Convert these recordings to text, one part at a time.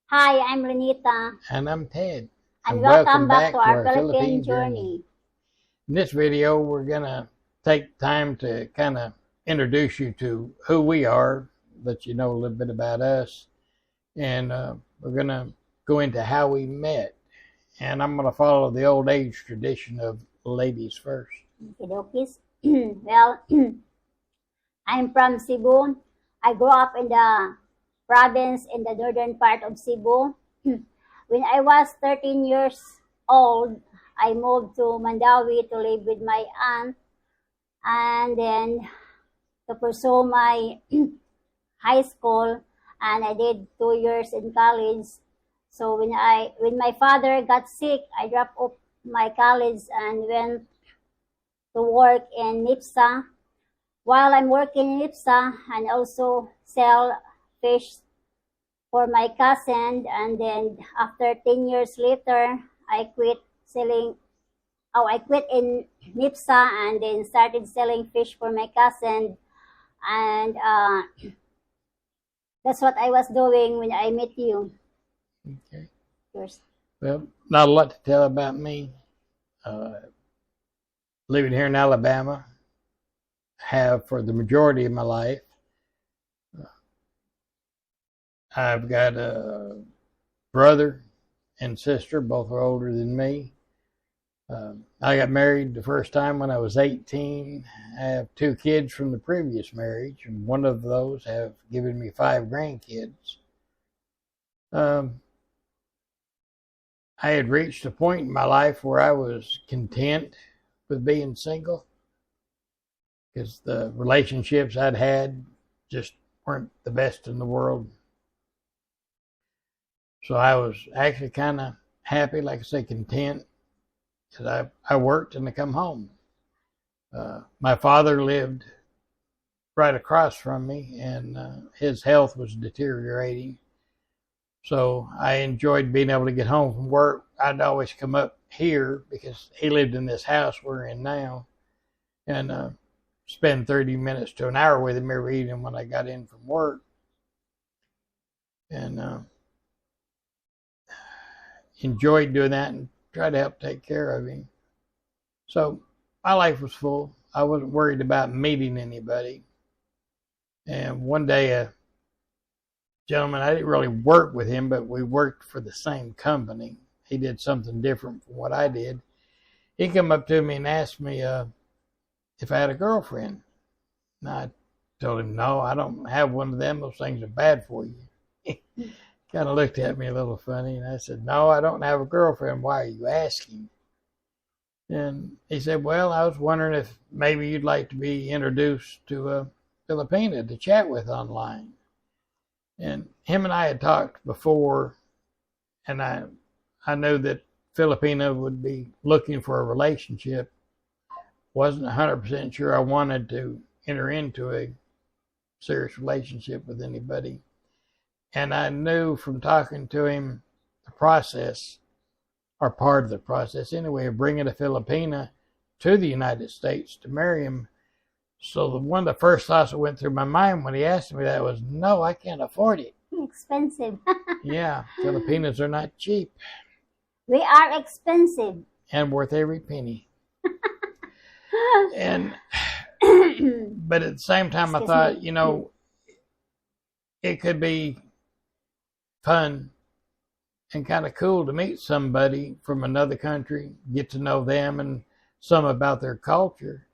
Hi, I'm Renita, And I'm Ted. and And welcome welcome back to back to our our Philippine Philippine journey. journey. In this video, we're going to take time to kind of introduce you to who we are, let you know a little bit about us, and we're going to go into how we met. And I'm going to follow the old age tradition of ladies first. Okey-dokey. Well, I'm from Cebu. I grew up in the province in the northern part of Cebu. When I was 13 years old, I moved to Mandawi to live with my aunt and then to pursue my high school, and I did 2 years in college. So when my father got sick, I dropped off my college and went to work in NIPSA. While I'm working in NIPSA, and also sell fish for my cousin, and then after 10 years later, I quit selling. Oh, I quit in NIPSA and then started selling fish for my cousin, and that's what I was doing when I met you. Okay. First. Well, not a lot to tell about me. Living here in Alabama, have for the majority of my life. I've got a brother and sister, both are older than me. I got married the first time when I was 18. I have 2 kids from the previous marriage, and one of those have given me 5 grandkids. I had reached a point in my life where I was content with being single because the relationships I'd had just weren't the best in the world. So I was actually kind of happy, like I say, content, because I worked and I come home. My father lived right across from me, and his health was deteriorating. So I enjoyed being able to get home from work. I'd always come up here because he lived in this house we're in now, and spend 30 minutes to an hour with him every evening when I got in from work. And enjoyed doing that and tried to help take care of him. So my life was full. I wasn't worried about meeting anybody. And one day, a gentleman, I didn't really work with him, but we worked for the same company. He did something different from what I did. He came up to me and asked me if I had a girlfriend. And I told him, no, I don't have one of them. Those things are bad for you. He kind of looked at me a little funny, and I said, no, I don't have a girlfriend. Why are you asking? And he said, well, I was wondering if maybe you'd like to be introduced to a Filipina to chat with online. And him and I had talked before, and I knew that Filipina would be looking for a relationship. Wasn't 100% sure I wanted to enter into a serious relationship with anybody. And I knew from talking to him the process, or part of the process anyway, of bringing a Filipina to the United States to marry him. So one of the first thoughts that went through my mind when he asked me that was, no, I can't afford it. Expensive. Yeah, Filipinas are not cheap. We are expensive. And worth every penny. And but at the same time, I thought, it could be fun and kind of cool to meet somebody from another country, get to know them and some about their culture.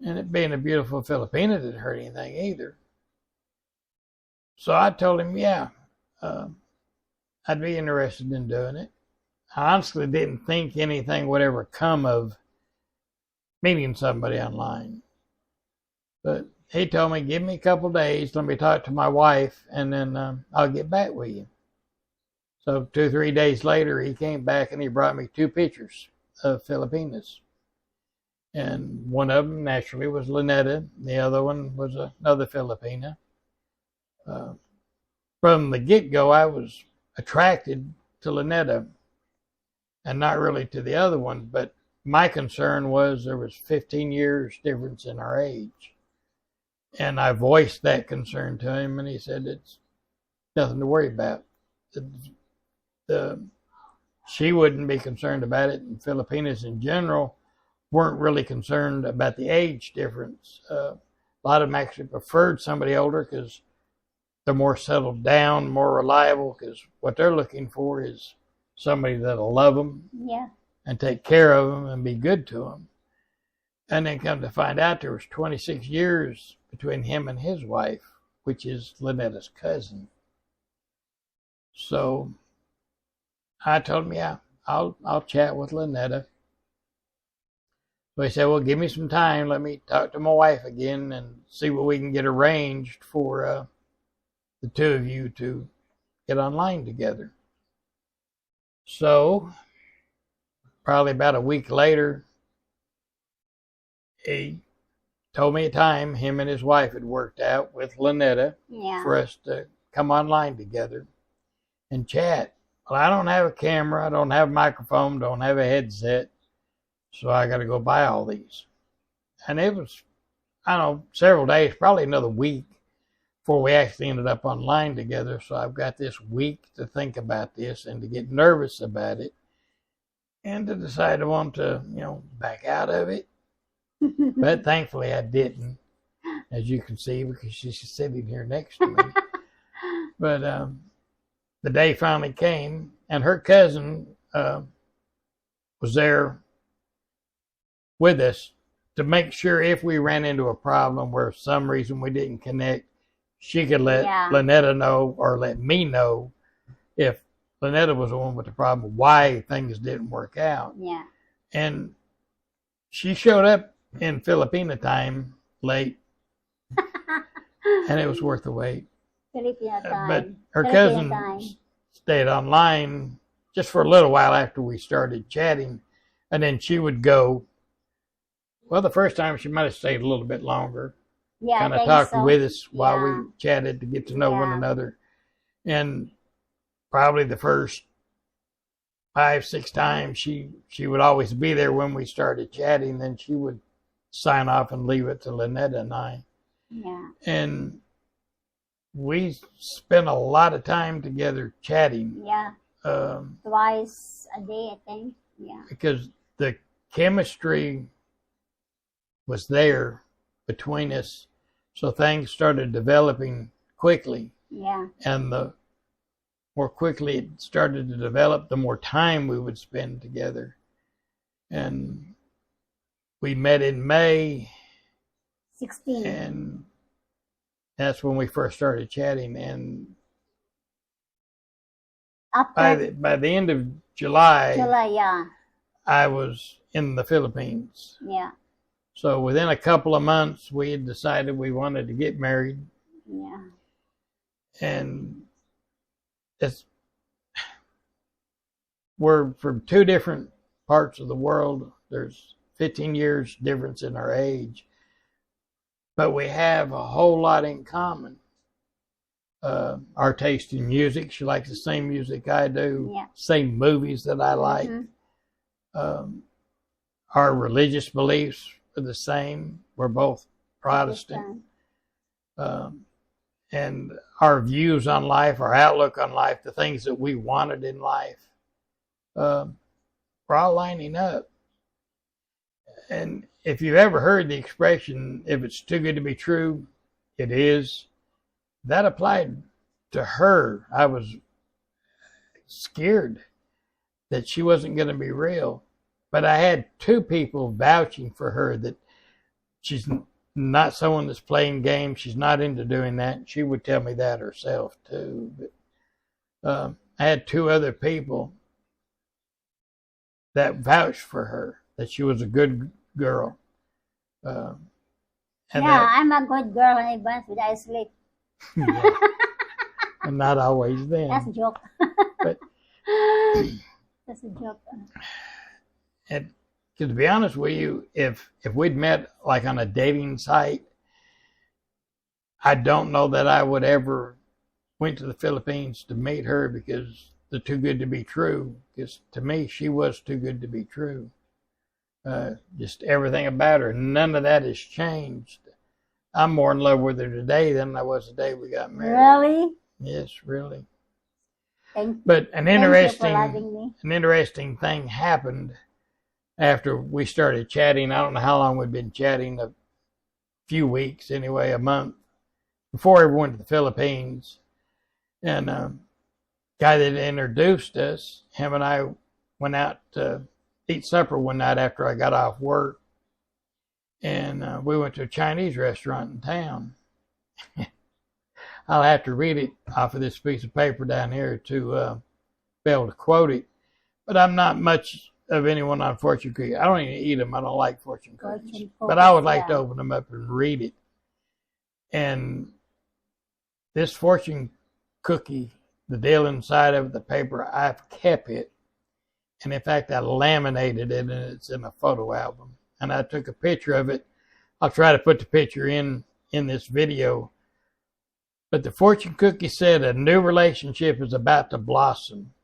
And it being a beautiful Filipina didn't hurt anything either. So I told him, yeah, I'd be interested in doing it. I honestly didn't think anything would ever come of meeting somebody online. But he told me, give me a couple of days, let me talk to my wife, and then I'll get back with you. So 2 or 3 days later, he came back and he brought me 2 pictures of Filipinas. And one of them, naturally, was Lynetta. The other one was another Filipina. From the get-go, I was attracted to Lynetta and not really to the other one. But my concern was there was 15 years difference in our age. And I voiced that concern to him, and he said, it's nothing to worry about. she wouldn't be concerned about it, and Filipinos in general weren't really concerned about the age difference. A lot of them actually preferred somebody older because they're more settled down, more reliable, because what they're looking for is somebody that'll love them and take care of them and be good to them. And then come to find out there was 26 years between him and his wife, which is Lynetta's cousin. So I told him, yeah, I'll chat with Lynetta. So he said, well, give me some time. Let me talk to my wife again and see what we can get arranged for the two of you to get online together. So probably about a week later, he told me a time him and his wife had worked out with Lynetta for us to come online together and chat. Well, I don't have a camera, I don't have a microphone, don't have a headset, so I got to go buy all these. And it was, I don't know, several days, probably another week before we actually ended up online together. So I've got this week to think about this and to get nervous about it and to decide I want to, back out of it. But thankfully I didn't, as you can see, because she's sitting here next to me. But the day finally came, and her cousin was there with us to make sure if we ran into a problem where for some reason we didn't connect, she could let Lynetta know or let me know if Lynetta was the one with the problem, why things didn't work out. Yeah. And she showed up in Filipina time late, and it was worth the wait. Filipina time. But her cousin stayed online just for a little while after we started chatting, and then she would go. Well, the first time she might have stayed a little bit longer. Yeah, kind of talked with us while we chatted to get to know one another. And probably the first 5-6 times she would always be there when we started chatting. Then she would sign off and leave it to Lynetta and I. Yeah. And we spent a lot of time together chatting. Yeah. Twice a day, I think. Yeah. Because the chemistry was there between us, so things started developing quickly. Yeah. And the more quickly it started to develop, the more time we would spend together. And we met in May 16. And that's when we first started chatting. And by the end of July, I was in the Philippines. Yeah. So within a couple of months, we had decided we wanted to get married. Yeah. And we're from two different parts of the world. There's 15 years difference in our age. But we have a whole lot in common. Our taste in music. She likes the same music I do. Yeah. Same movies that I like. Mm-hmm. Our religious beliefs are the same. We're both Protestant. And our views on life, our outlook on life, the things that we wanted in life, we're all lining up. And if you've ever heard the expression, if it's too good to be true, it is, that applied to her. I was scared that she wasn't going to be real. But I had two people vouching for her that she's not someone that's playing games. She's not into doing that. She would tell me that herself too. But I had two other people that vouched for her, that she was a good girl. I'm a good girl when I burn with I sleep. Yeah. And not always then. That's a joke. But that's a joke. And to be honest with you, if we'd met like on a dating site, I don't know that I would ever went to the Philippines to meet her because they're too good to be true. Because to me, she was too good to be true. Just everything about her. None of that has changed. I'm more in love with her today than I was the day we got married. Really? Yes, really. But an Thank you for having me. interesting thing happened after we started chatting. I don't know how long we'd been chatting, a few weeks anyway, a month, before we went to the Philippines. And guy that introduced us, him and I went out to eat supper one night after I got off work. And we went to a Chinese restaurant in town. I'll have to read it off of this piece of paper down here to be able to quote it. But I'm not much of anyone on fortune cookies. I don't even eat them. I don't like fortune cookies. But I would like to open them up and read it. And this fortune cookie, the deal inside of the paper, I've kept it. And in fact, I laminated it, and it's in a photo album. And I took a picture of it. I'll try to put the picture in this video. But the fortune cookie said, a new relationship is about to blossom.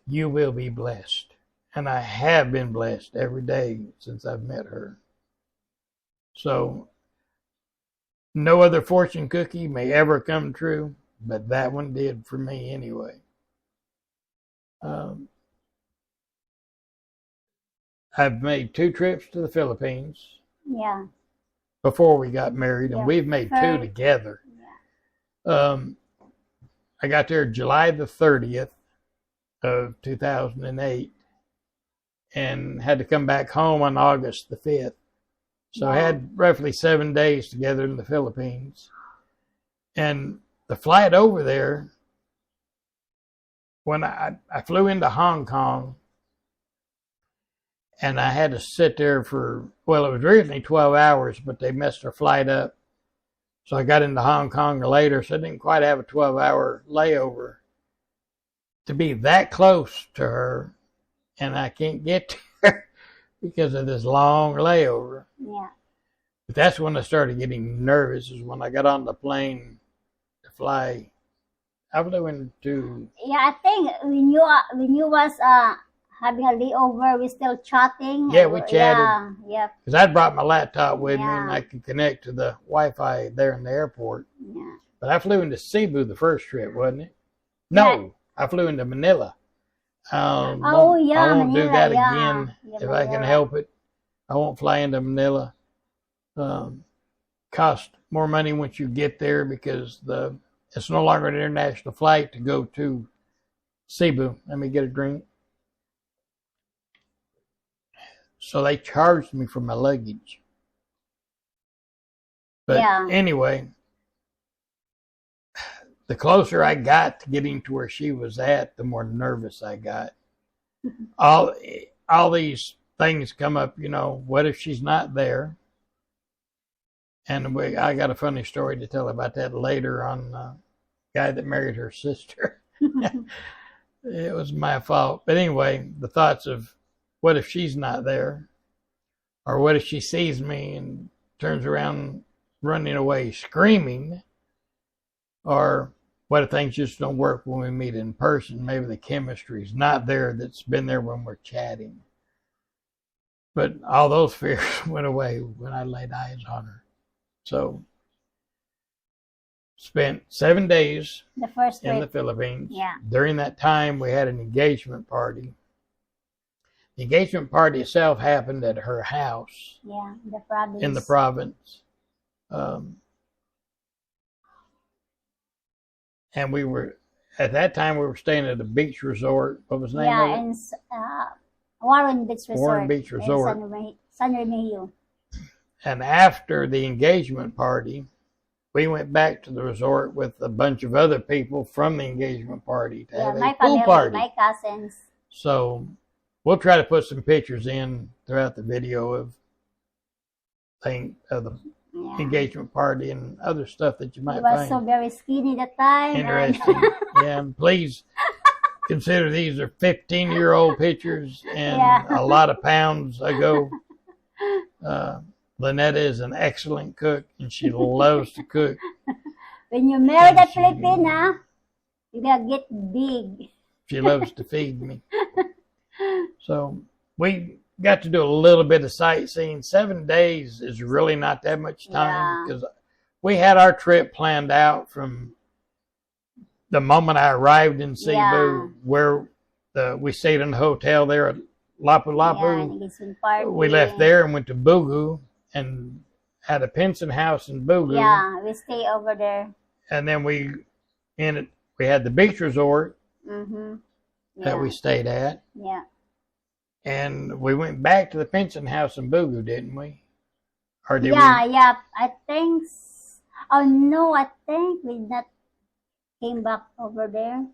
You will be blessed. And I have been blessed every day since I've met her. So, no other fortune cookie may ever come true, but that one did for me anyway. I've made 2 trips to the Philippines. Yeah. Before we got married, and we've made 2 together. Yeah. I got there July the 30th of 2008 and had to come back home on August the 5th. So I had roughly 7 days together in the Philippines. And the flight over there, when I flew into Hong Kong, and I had to sit there for, well, it was originally 12 hours, but they messed our flight up. So I got into Hong Kong later, so I didn't quite have a 12-hour layover. To be that close to her, and I can't get there because of this long layover. Yeah. But that's when I started getting nervous, is when I got on the plane to fly. I flew into... Yeah, I think when you was having a layover, we still chatting. Yeah, we chatted. Yeah. Because I'd brought my laptop with me, and I could connect to the Wi-Fi there in the airport. Yeah. But I flew into Cebu the first trip, wasn't it? No, I flew into Manila. I won't Manila, do that again if Manila. I can help it. I won't fly into Manila. Cost more money once you get there because it's no longer an international flight to go to Cebu. Let me get a drink. So they charged me for my luggage. But anyway, the closer I got to getting to where she was at, the more nervous I got. All these things come up, what if she's not there? And I got a funny story to tell about that later on the guy that married her sister. It was my fault. But anyway, the thoughts of, what if she's not there? Or what if she sees me and turns around running away screaming? Or what if things just don't work when we meet in person? Maybe the chemistry's not there that's been there when we're chatting. But all those fears went away when I laid eyes on her. So, spent 7 days in the Philippines. Yeah. During that time, we had an engagement party. The engagement party itself happened at her house. Yeah, the province. In the province. And we were, at that time, we were staying at a beach resort. What was the name of it? In Warren Beach Resort. Warren Beach Resort. San Remigio. And after the engagement party, we went back to the resort with a bunch of other people from the engagement party to have a pool party. My cousins. So we'll try to put some pictures in throughout the video of the engagement party and other stuff that you might find. He was so very skinny that time. Interesting. Yeah, and please consider these are 15-year-old pictures and a lot of pounds ago. Lynetta is an excellent cook, and she loves to cook. When you marry that Filipina, you're going to get big. She loves to feed me. So we got to do a little bit of sightseeing. 7 days is really not that much time because we had our trip planned out from the moment I arrived in Cebu, Yeah. where we stayed in a hotel there at Lapu Yeah, Lapu. engagement party. We left there and went to Bugu and had a pension house in Bugu. Yeah, we stay over there. And then we had the beach resort Mm-hmm. that we stayed at. Yeah. And we went back to the pension house in Bugu, didn't we? Or did Yeah, we? yeah. I think. Oh no, I think we not came back over there.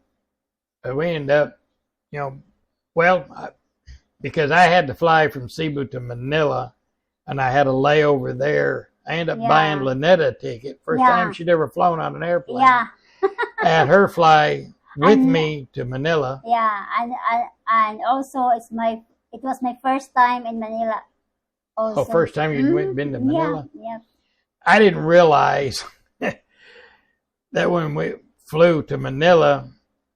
But we ended up, because I had to fly from Cebu to Manila, and I had a layover there. I ended up buying Lynetta a ticket. First time she'd ever flown on an airplane. Yeah. I had her fly with me to Manila. Yeah, and also it was my first time in Manila. Also. Oh, first time you'd been to Manila? Yeah. I didn't realize that when we flew to Manila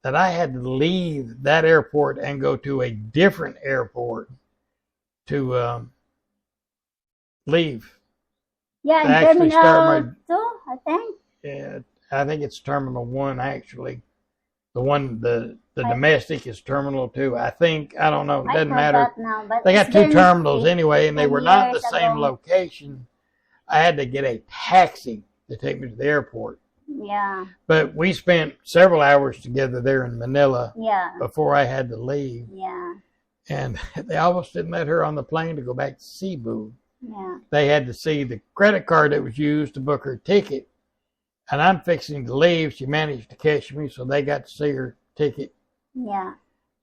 that I had to leave that airport and go to a different airport to leave. Yeah, to in actually Terminal 2, I think. Yeah, I think it's Terminal 1 actually. The one, the domestic is Terminal 2. I think, I don't know, it doesn't matter. Now, but they got two terminals anyway, and they were not the same ago. location. I had to get a taxi to take me to the airport. Yeah. But we spent several hours together there in Manila before I had to leave. Yeah. And they almost didn't let her on the plane to go back to Cebu. Yeah. They had to see the credit card that was used to book her ticket. And I'm fixing to leave. She managed to catch me, so they got to see her ticket. Yeah.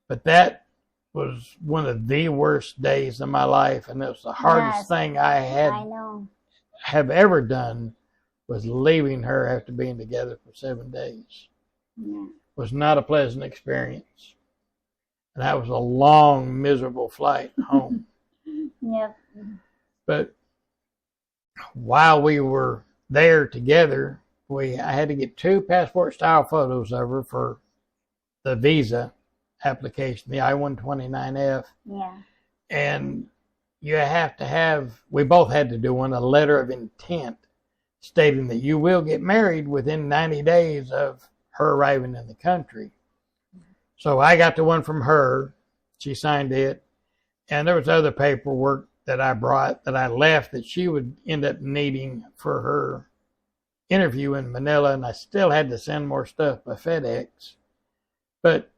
But that was one of the worst days of my life, and it was the hardest thing I have ever done, was leaving her after being together for 7 days. Yeah. It was not a pleasant experience. And that was a long, miserable flight home. Yep. But while we were there together, I had to get 2 passport-style photos of her for the visa application, the I-129F. Yeah. And you have to have, we both had to do one, a letter of intent stating that you will get married within 90 days of her arriving in the country. So I got the one from her. She signed it. And there was other paperwork that I brought that I left that she would end up needing for her interview in Manila, and I still had to send more stuff by FedEx. But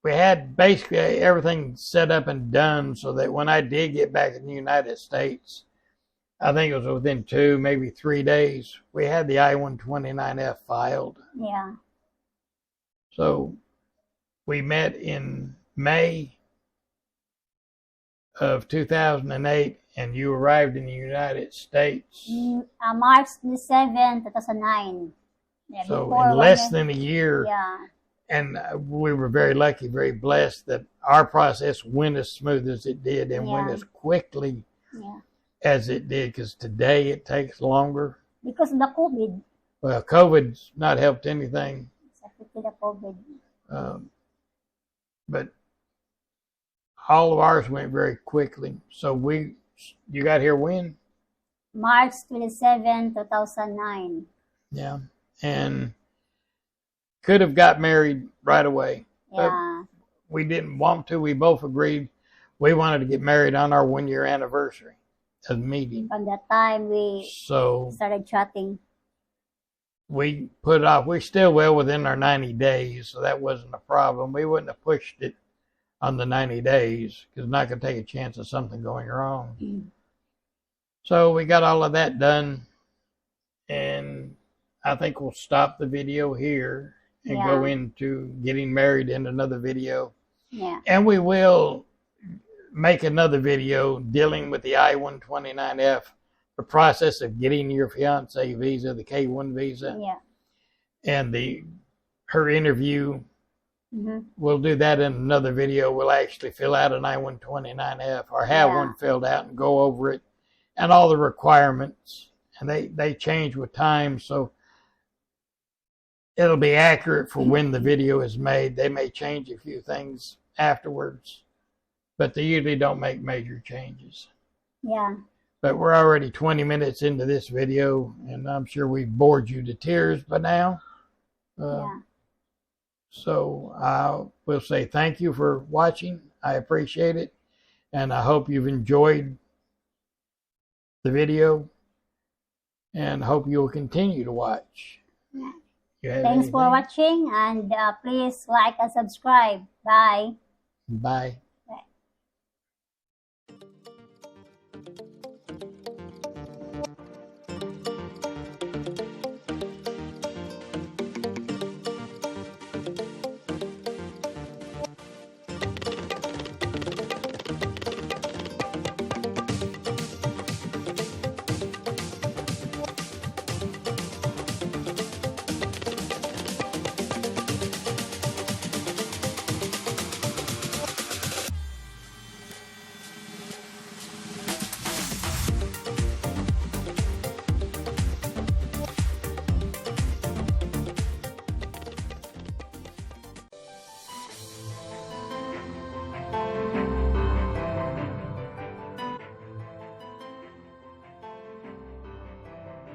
we had basically everything set up and done so that when I did get back in the United States, I think it was within 2, maybe 3 days, we had the I-129F filed. Yeah. So we met in May of 2008, and you arrived in the United States. March 27, 2009. Yeah, so in less than a year. Yeah. And we were very lucky, very blessed that our process went as smooth as it did and went as quickly as it did, because today it takes longer. Because of the COVID. Well, COVID's not helped anything. Exactly the COVID. But all of ours went very quickly. So you got here when? March 27, 2009. Yeah. And could have got married right away. Yeah. But we didn't want to. We both agreed we wanted to get married on our 1-year anniversary of meeting. From that time we started chatting. We put it off. We're still well within our 90 days, so that wasn't a problem. We wouldn't have pushed it on the 90 days because it's not going to take a chance of something going wrong. So we got all of that done, and I think we'll stop the video here and go into getting married in another video. Yeah. And we will make another video dealing with the I-129F, the process of getting your fiancé visa, the K-1 visa, and her interview. We'll do that in another video. We'll actually fill out an I-129F or have one filled out and go over it and all the requirements. And they change with time, so it'll be accurate for when the video is made. They may change a few things afterwards, but they usually don't make major changes. Yeah. But we're already 20 minutes into this video, and I'm sure we've bored you to tears by now. So I will say thank you for watching. I appreciate it. And I hope you've enjoyed the video and hope you will continue to watch. You have Thanks for anything? watching, and please like and subscribe. Bye. Bye.